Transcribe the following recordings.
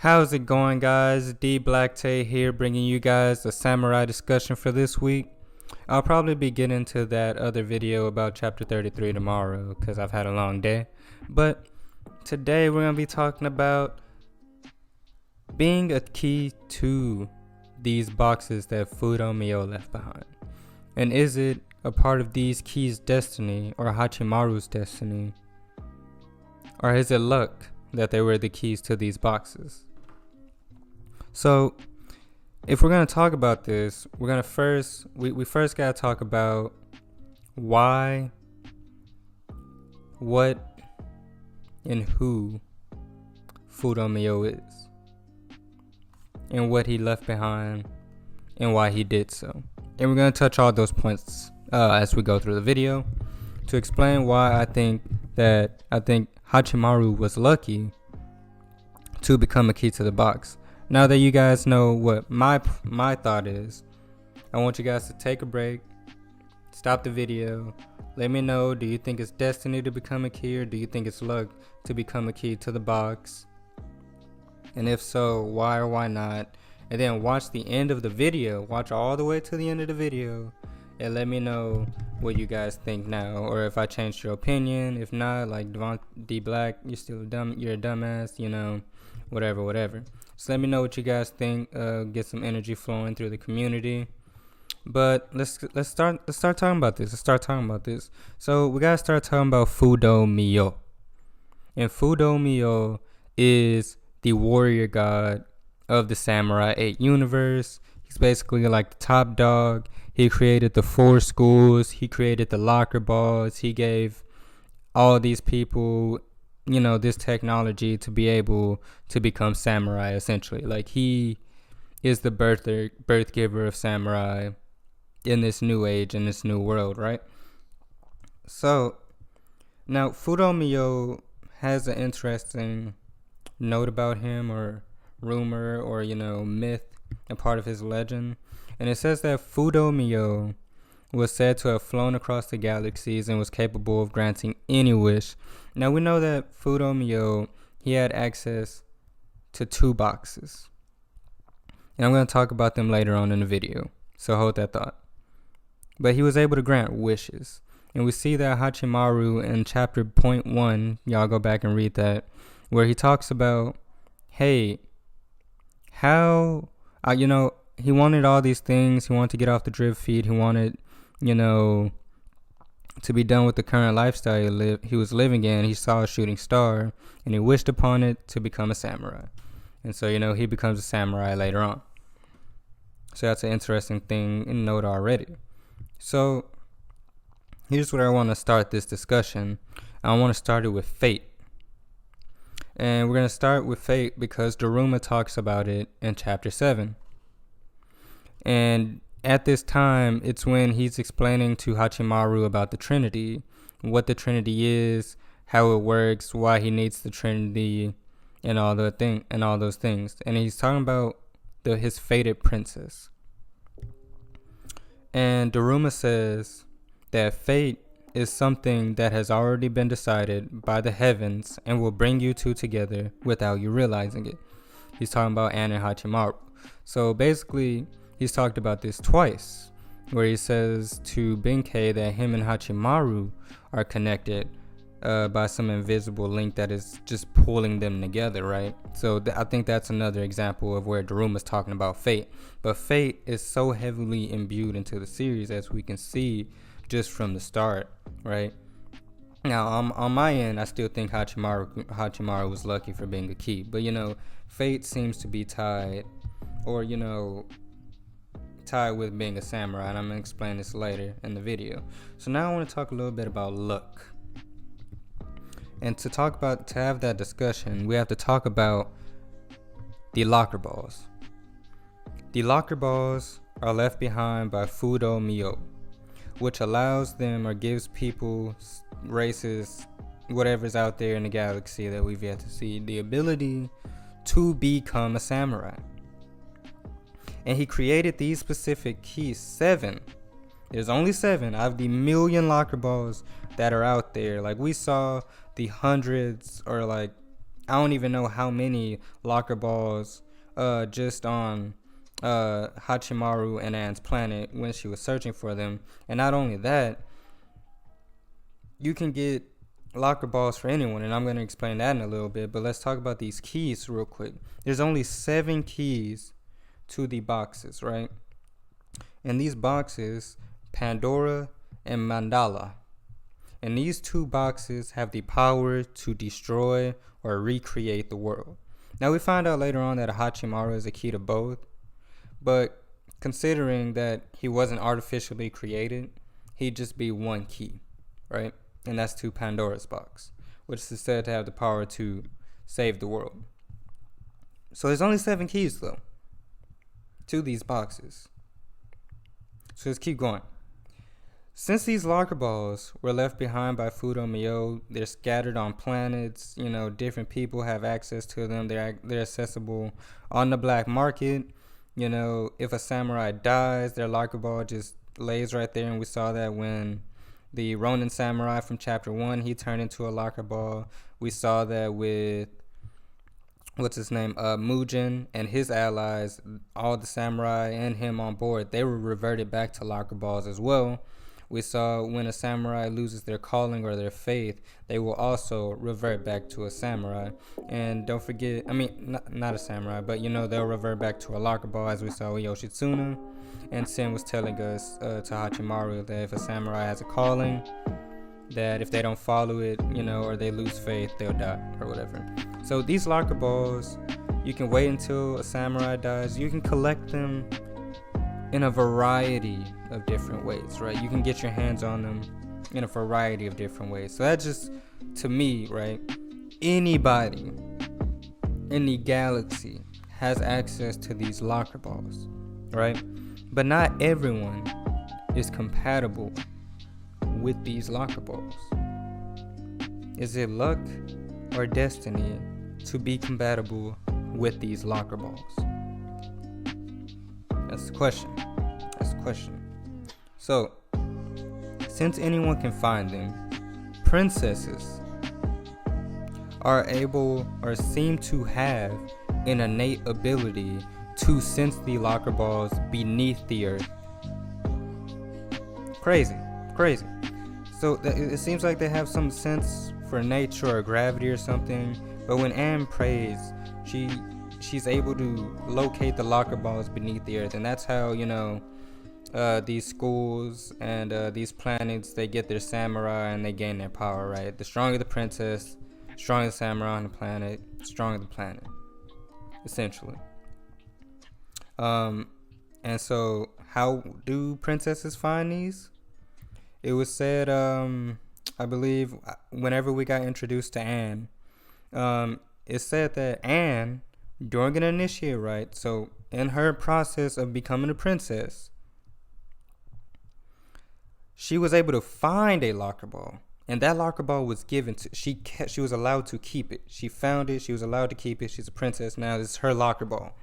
How's it going, guys? D Black Tay here, bringing you guys a samurai discussion for this week. I'll probably be getting to that other video about chapter 33 tomorrow because I've had a long day. But today we're going to be talking about being a key to these boxes that Fudo Mio left behind. And is it a part of these keys' destiny or Hachimaru's destiny? Or is it luck that they were the keys to these boxes? So if we're going to talk about this, we're going to first got to talk about why, what, and who Fudo Mio is, and what he left behind, and why he did so. And we're going to touch all those points as we go through the video to explain why I think Hachimaru was lucky to become a key to the box. Now that you guys know what my thought is, I want you guys to take a break, stop the video, let me know, do you think it's destiny to become a key, or do you think it's luck to become a key to the box? And if so, why or why not? And then watch the end of the video, watch all the way to the end of the video, and let me know what you guys think now, or if I changed your opinion. If not, like D Black, you're still you're a dumbass, you know, whatever. So let me know what you guys think. Get some energy flowing through the community. But let's start talking about this. So we gotta start talking about Fudo Mio. And Fudo Mio is the warrior god of the Samurai 8 universe. He's basically like the top dog. He created the 4 schools. He created the locker balls. He gave all these people, you know, this technology to be able to become samurai, essentially. Like, he is the birth giver of samurai in this new age, in this new world, right? So now Fudo Mio has an interesting note about him, or rumor, or, you know, myth, a part of his legend. And it says that Fudo Mio was said to have flown across the galaxies and was capable of granting any wish. Now we know that Fudo Mio, he had access to 2 boxes, and I'm going to talk about them later on in the video, so hold that thought. But he was able to grant wishes, and we see that Hachimaru in chapter 0.1, y'all go back and read that, where he talks about, hey, how, he wanted all these things. He wanted to get off the drip feed. He wanted, you know, to be done with the current lifestyle he was living in. He saw a shooting star, and he wished upon it to become a samurai. And so, you know, he becomes a samurai later on. So that's an interesting thing in note already. So here's where I want to start this discussion. I want to start it with fate. And we're going to start with fate because Daruma talks about it in chapter 7. And at this time, it's when he's explaining to Hachimaru about the Trinity, what the Trinity is, how it works, why he needs the Trinity, and all those things. And he's talking about his fated princess. And Daruma says that fate is something that has already been decided by the heavens and will bring you two together without you realizing it. He's talking about Anne and Hachimaru. So basically, he's talked about this twice, where he says to Benkei that him and Hachimaru are connected by some invisible link that is just pulling them together, right? So I think that's another example of where Daruma's talking about fate. But fate is so heavily imbued into the series, as we can see just from the start, right? Now, on my end, I still think Hachimaru was lucky for being a key. But, you know, fate seems to be tied, or, you know, tied with being a samurai, and I'm going to explain this later in the video. So now I want to talk a little bit about luck. And to have that discussion, we have to talk about the locker balls. The locker balls are left behind by Fudo Mio, which allows them, or gives people, races, whatever's out there in the galaxy that we've yet to see, the ability to become a samurai. And he created these specific keys, 7. There's only 7 out of the million locker balls that are out there. Like, we saw the hundreds, or like I don't even know how many locker balls just on Hachimaru and Anne's planet when she was searching for them. And not only that, you can get locker balls for anyone, and I'm going to explain that in a little bit. But let's talk about these keys real quick. There's only 7 keys to the boxes, right? And these boxes, Pandora and Mandala. And these 2 boxes have the power to destroy or recreate the world. Now, we find out later on that Hachimaru is a key to both. But considering that he wasn't artificially created, he'd just be 1 key, right? And that's to Pandora's box, which is said to have the power to save the world. So there's only 7 keys, though, to these boxes. So let's keep going. Since these locker balls were left behind by Fudo Myo, they're scattered on planets. Different people have access to them. They're accessible on the black market. If a samurai dies, their locker ball just lays right there. And we saw that when the Ronin samurai from chapter 1, he turned into a locker ball. We saw that with, Mujin and his allies, all the samurai and him on board, they were reverted back to locker balls as well. We saw when a samurai loses their calling or their faith, they will also revert back to a samurai. And don't forget, not a samurai, but they'll revert back to a locker ball, as we saw with Yoshitsuna. And Sen was telling us to Hachimaru that if a samurai has a calling, that if they don't follow it, or they lose faith, they'll die or whatever. So these locker balls, you can wait until a samurai dies. You can collect them in a variety of different ways, right? You can get your hands on them in a variety of different ways. So that just, to me, right, anybody in the galaxy has access to these locker balls, right? But not everyone is compatible with these locker balls. Is it luck or destiny to be compatible with these locker balls? That's the question. So, since anyone can find them, princesses are able or seem to have an innate ability to sense the locker balls beneath the earth. Crazy. So it seems like they have some sense for nature or gravity or something. But when Anne prays, she's able to locate the locker balls beneath the earth, and that's how these schools and these planets, they get their samurai and they gain their power, right? The stronger the princess, stronger the samurai on the planet, stronger the planet, essentially. And so how do princesses find these? It was said, I believe, whenever we got introduced to Anne, it said that Anne, during an initiate rite, so in her process of becoming a princess, she was able to find a locker ball, and that locker ball was given to, she was allowed to keep it. She found it, she was allowed to keep it. She's a princess now. This is her locker ball.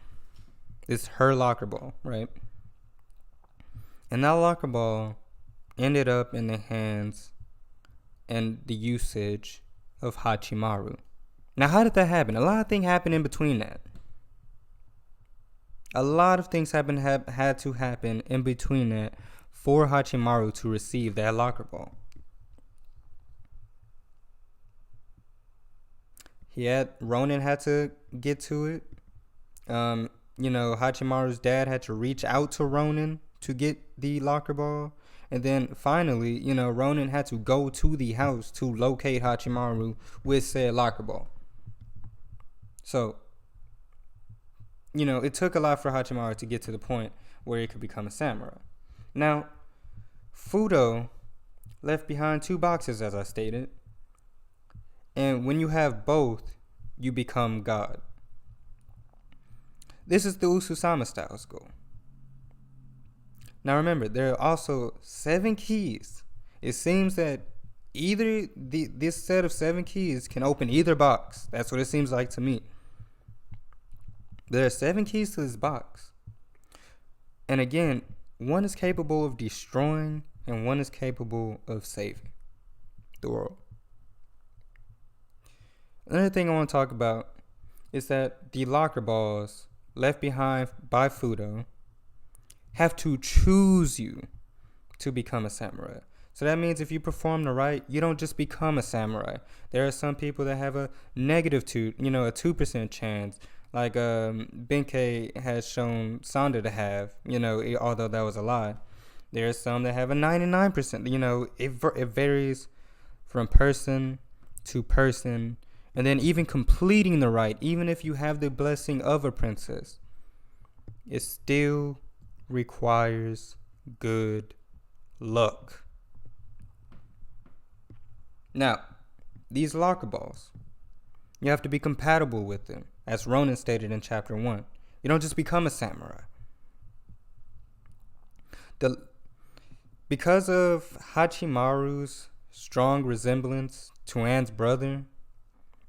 It's her locker ball, right? And that locker ball ended up in the hands and the usage of Hachimaru. Now, how did that happen? A lot of things happened in between that. A lot of things had to happen in between that for Hachimaru to receive that locker ball. Ronin had to get to it. Hachimaru's dad had to reach out to Ronin to get the locker ball. And then finally, Ronin had to go to the house to locate Hachimaru with said locker ball. So, it took a lot for Hachimaru to get to the point where he could become a samurai. Now, Fudo left behind 2 boxes, as I stated. And when you have both, you become God. This is the Ususama style school. Now remember, there are also 7 keys. It seems that either this set of 7 keys can open either box. That's what it seems like to me. There are 7 keys to this box. And again, one is capable of destroying and one is capable of saving the world. Another thing I want to talk about is that the locker balls left behind by Fudo have to choose you to become a samurai. So that means if you perform the right, you don't just become a samurai. There are some people that have a negative a 2% chance, like Benkei has shown Sanda to have, although that was a lie. There are some that have a 99%. It varies from person to person. And then even completing the rite, even if you have the blessing of a princess, it still requires good luck. Now, these locker balls, you have to be compatible with them, as Ronin stated in chapter 1. You don't just become a samurai. Because of Hachimaru's strong resemblance to Anne's brother,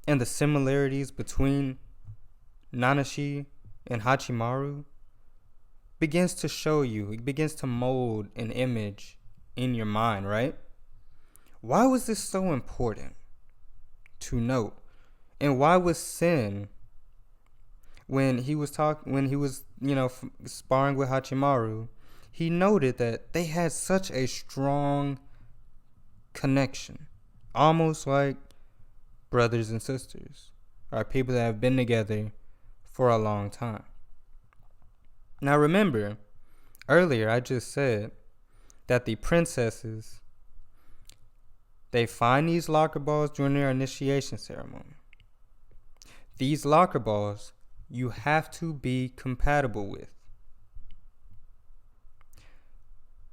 and the similarities between Nanashi and Hachimaru begins to show you, it begins to mold an image in your mind, right? Why was this so important to note? And why was Sen, when he was sparring with Hachimaru, he noted that they had such a strong connection, almost like brothers and sisters, or people that have been together for a long time. Now remember, earlier I just said that the princesses, they find these locker balls during their initiation ceremony. These locker balls you have to be compatible with.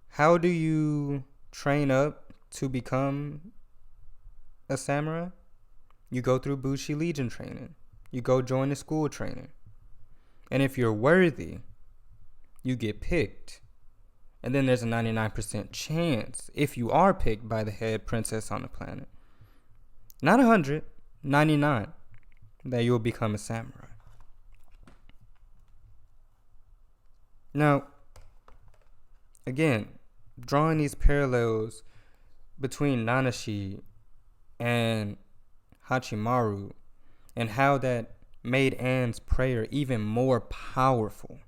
How do you train up to become a samurai? You go through Bushi Legion training. You go join the school training. And if you're worthy, you get picked. And then there's a 99% chance, if you are picked by the head princess on the planet, not 100, 99, that you'll become a samurai. Now, again, drawing these parallels between Nanashi and Hachimaru, and how that made Anne's prayer even more powerful,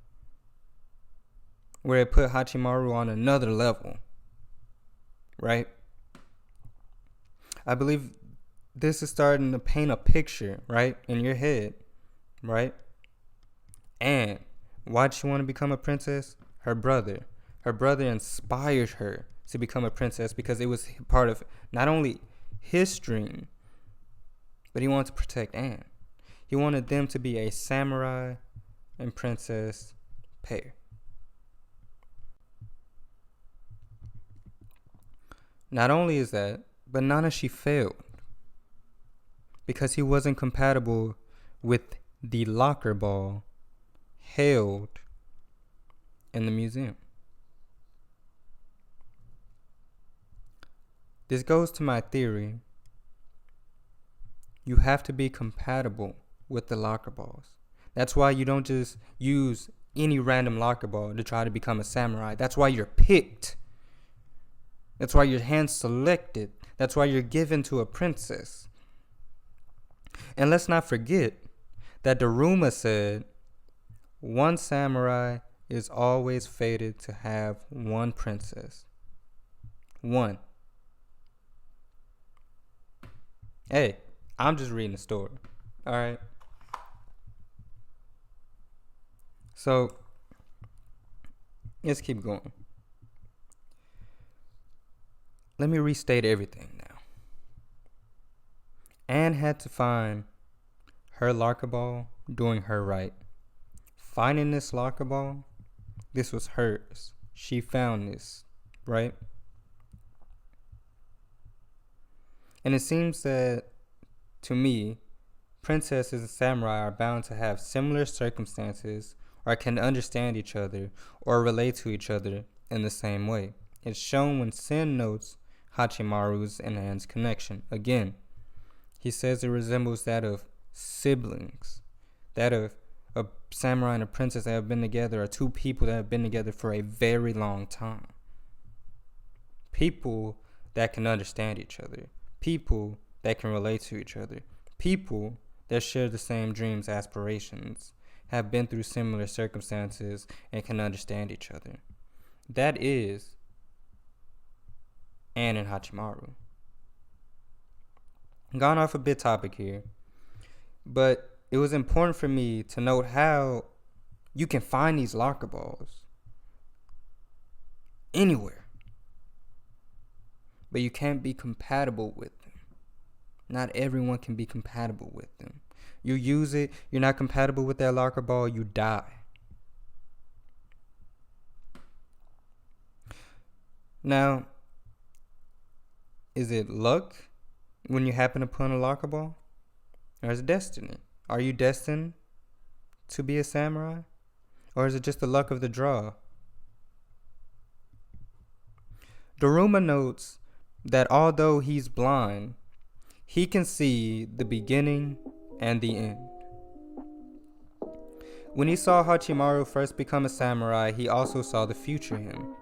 where it put Hachimaru on another level, right? I believe this is starting to paint a picture, right, in your head, right? And why did she want to become a princess? Her brother inspired her to become a princess because it was part of not only his dream, but he wanted to protect Anne. He wanted them to be a samurai and princess pair. Not only is that, but Nanashi failed because he wasn't compatible with the locker ball held in the museum. This goes to my theory. You have to be compatible with the locker balls. That's why you don't just use any random locker ball to try to become a samurai. That's why you're picked. That's why you're hand selected. That's why you're given to a princess. And let's not forget that Daruma said one samurai is always fated to have one princess. One. Hey, I'm just reading the story. All right. So, let's keep going. Let me restate everything now. Anne had to find her locker ball doing her right. Finding this locker ball, this was hers. She found this, right? And it seems that, to me, princesses and samurai are bound to have similar circumstances or can understand each other or relate to each other in the same way. It's shown when Sen notes Hachimaru's and Anne's connection. Again, he says it resembles that of siblings, that of a samurai and a princess that have been together, or two people that have been together for a very long time. People that can understand each other, people that can relate to each other, people that share the same dreams, aspirations, have been through similar circumstances, and can understand each other. That is Anne and Hachimaru. Gone off a bit topic here, but it was important for me to note how you can find these locker balls anywhere, but you can't be compatible with them. Not everyone can be compatible with them. You use it, you're not compatible with that locker ball, you die. Now, is it luck when you happen upon a locker ball? Or is it destiny? Are you destined to be a samurai? Or is it just the luck of the draw? Daruma notes that although he's blind, he can see the beginning and the end. When he saw Hachimaru first become a samurai, he also saw the future him.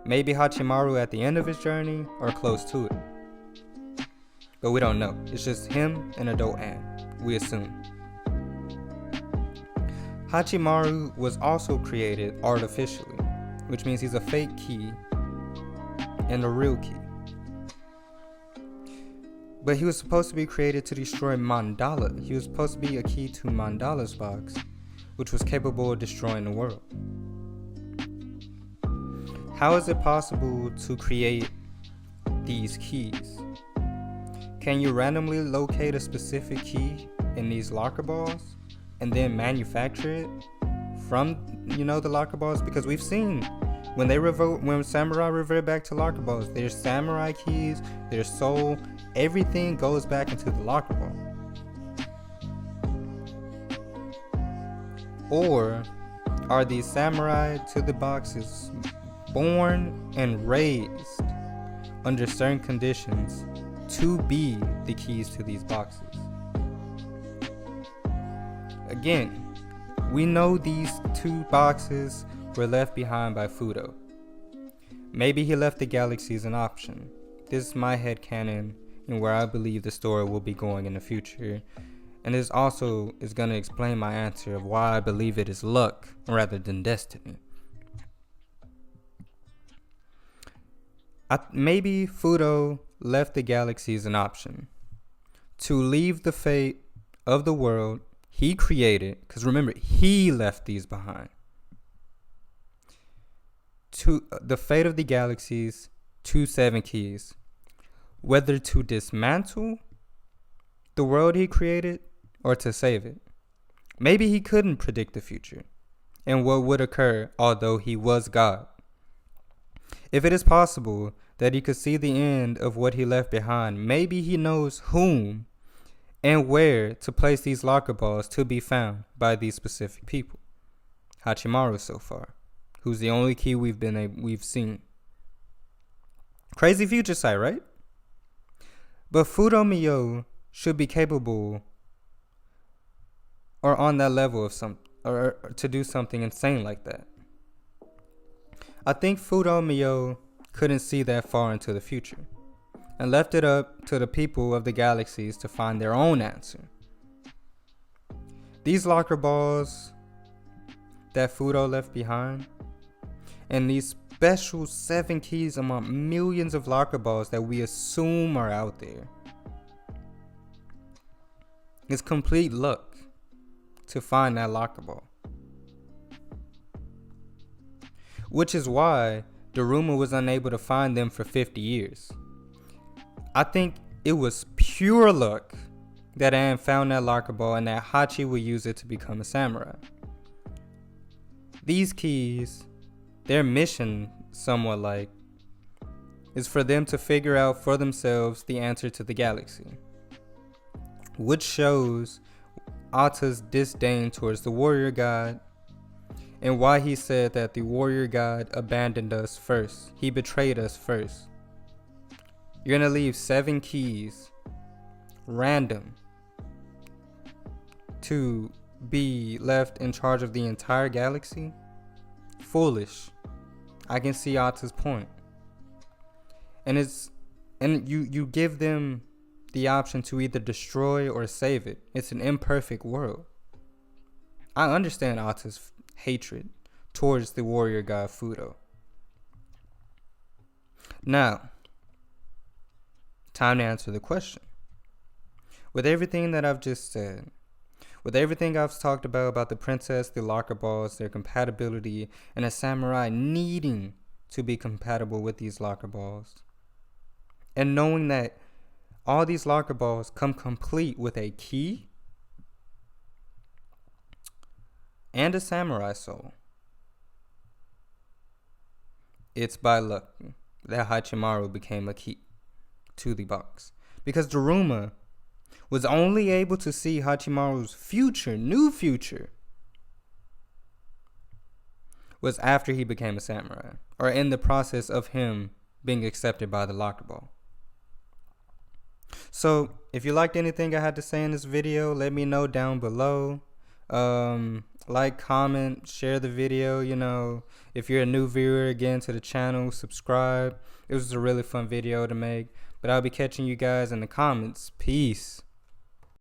Maybe Hachimaru at the end of his journey or close to it. But we don't know. It's just him and adult Anne, we assume. Hachimaru was also created artificially, which means he's a fake key and a real key. But he was supposed to be created to destroy Mandala. He was supposed to be a key to Mandala's box, which was capable of destroying the world. How is it possible to create these keys? Can you randomly locate a specific key in these locker balls and then manufacture it from, the locker balls? Because we've seen when samurai revert back to locker balls, there's samurai keys, there's soul, everything goes back into the locker ball. Or are these samurai to the boxes born and raised under certain conditions to be the keys to these boxes? Again, we know these two boxes were left behind by Fudo. Maybe he left the galaxy as an option. This is my headcanon and where I believe the story will be going in the future. And this also is going to explain my answer of why I believe it is luck rather than destiny. Maybe Fudo left the galaxy as an option to leave the fate of the world he created, because remember, he left these behind, to the fate of the galaxies to 7 keys, whether to dismantle the world he created or to save it. Maybe he couldn't predict the future and what would occur, although he was God. If it is possible that he could see the end of what he left behind, maybe he knows whom and where to place these locker balls to be found by these specific people. Hachimaru so far, who's the only key we've seen. Crazy future sight, right? But Fudo Miyo should be capable or on that level of or to do something insane like that. I think Fudo Miyo couldn't see that far into the future and left it up to the people of the galaxies to find their own answer. These locker balls that Fudo left behind and these special 7 keys among millions of locker balls that we assume are out there, it's complete luck to find that locker ball. Which is why Daruma was unable to find them for 50 years. I think it was pure luck that Anne found that locker ball and that Hachi would use it to become a samurai. These keys, their mission, somewhat like, is for them to figure out for themselves the answer to the galaxy, which shows Ata's disdain towards the warrior god and why he said that the warrior god abandoned us first. He betrayed us first. You're gonna leave 7 keys random to be left in charge of the entire galaxy? Foolish. I can see Ata's point. And you give them the option to either destroy or save it. It's an imperfect world. I understand Ata's hatred towards the warrior god Fudo. Now, time to answer the question. With everything that I've just said, with everything I've talked about the princess, the locker balls, their compatibility, and a samurai needing to be compatible with these locker balls, and knowing that all these locker balls come complete with a key and a samurai soul, it's by luck that Hachimaru became a key to the box. Because Daruma was only able to see Hachimaru's new future, was after he became a samurai, or in the process of him being accepted by the locker ball. So, if you liked anything I had to say in this video, let me know down below. Like, comment, share the video, if you're a new viewer again to the channel, subscribe. It was a really fun video to make, but I'll be catching you guys in the comments. Peace.